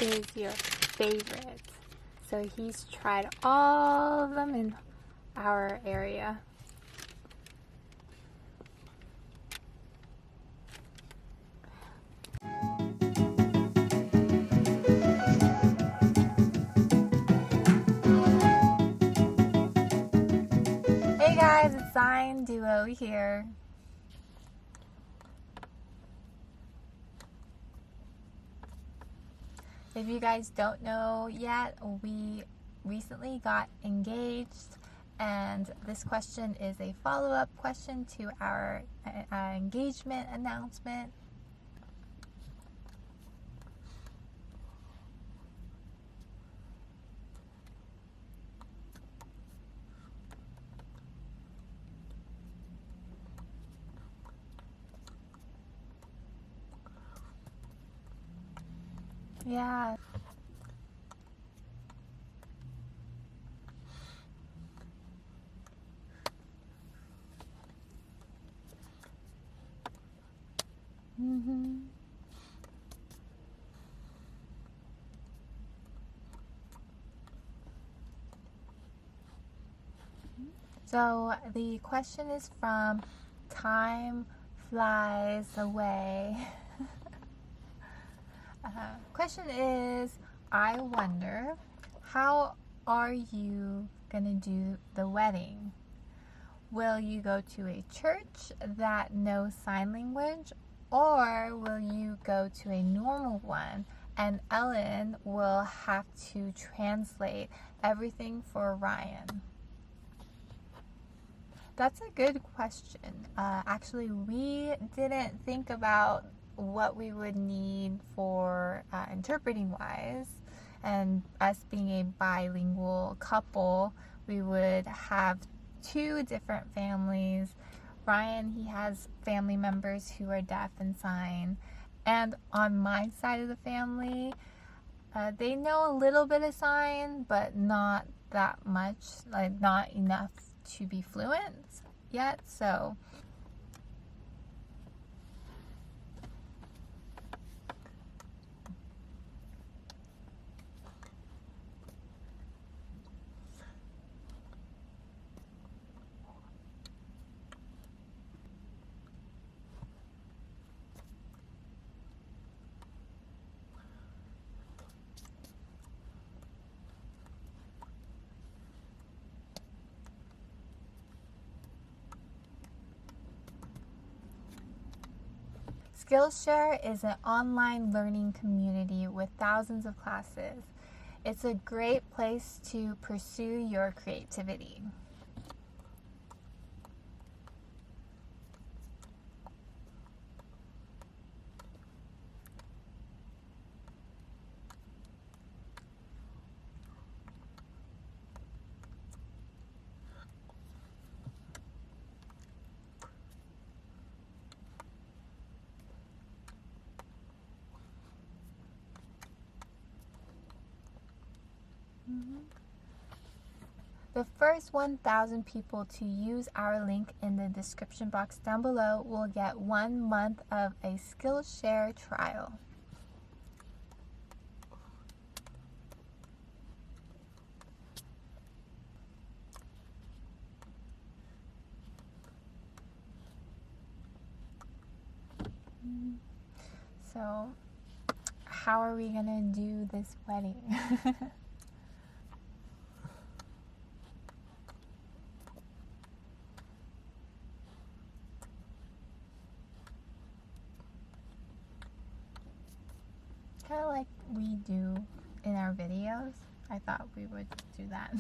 is your favorite? So he's tried all of them in our area. Hey guys, it's Sign Duo here. If you guys don't know yet, we recently got engaged, and this question is a follow-up question to our engagement announcement. Yeah. So the question is from Time Flies Away. Question is, I wonder, how are you gonna do the wedding? Will you go to a church that knows sign language, or will you go to a normal one and Ellen will have to translate everything for Ryan? That's a good question. Actually, we didn't think about what we would need for interpreting wise, and us being a bilingual couple, we would have two different families. Ryan, he has family members who are deaf and sign, and on my side of the family, they know a little bit of sign, but not that much, like not enough to be fluent yet. So Skillshare is an online learning community with thousands of classes. It's a great place to pursue your creativity. The first 1,000 people to use our link in the description box down below will get 1 month of a Skillshare trial. So, how are we gonna do this wedding? Kind of like we do in our videos. I thought we would do that.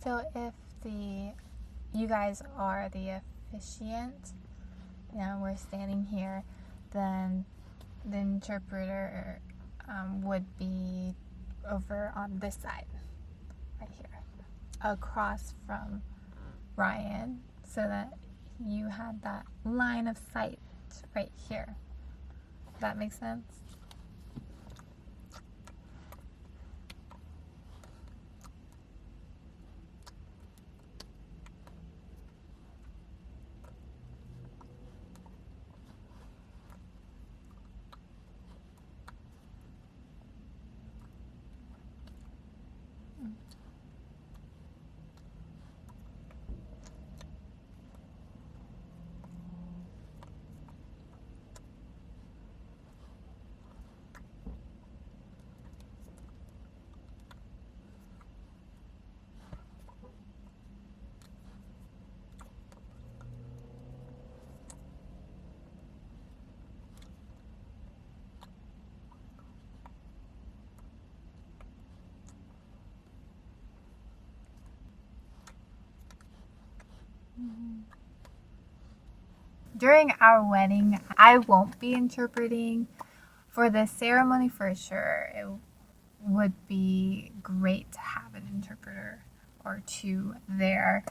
So if you guys are the officiant, we're standing here, then the interpreter would be over on this side, right here, across from Ryan, so that you had that line of sight right here. Does that make sense? During our wedding, I won't be interpreting. For the ceremony, for sure, it would be great to have an interpreter or two there,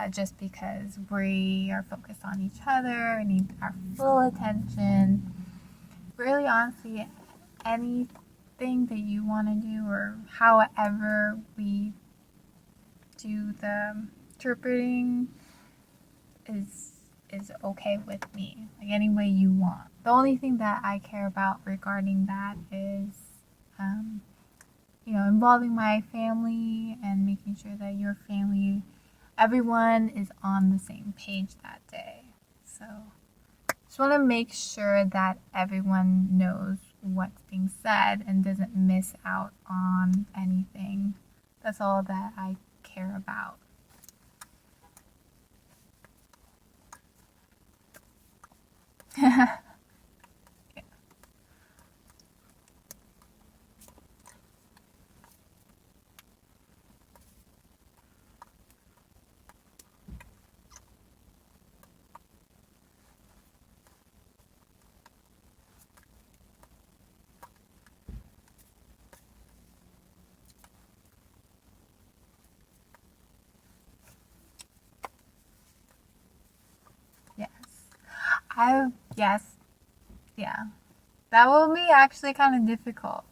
just because we are focused on each other and need our full attention. Really, honestly, anything that you want to do, or however we do the interpreting, is okay with me. Like, any way you want. The only thing that I care about regarding that is involving my family and making sure that your family, everyone is on the same page that day. So just want to make sure that everyone knows what's being said and doesn't miss out on anything. That's all that I care about. Yes. Yeah. That will be actually kind of difficult.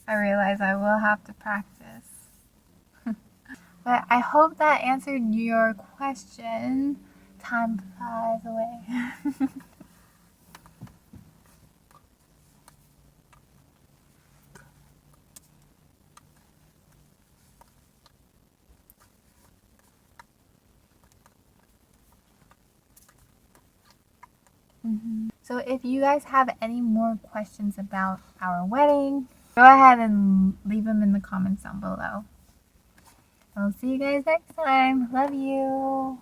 I realize I will have to practice. But I hope that answered your question. Time flies away. So if you guys have any more questions about our wedding, go ahead and leave them in the comments down below. I'll see you guys next time. Love you.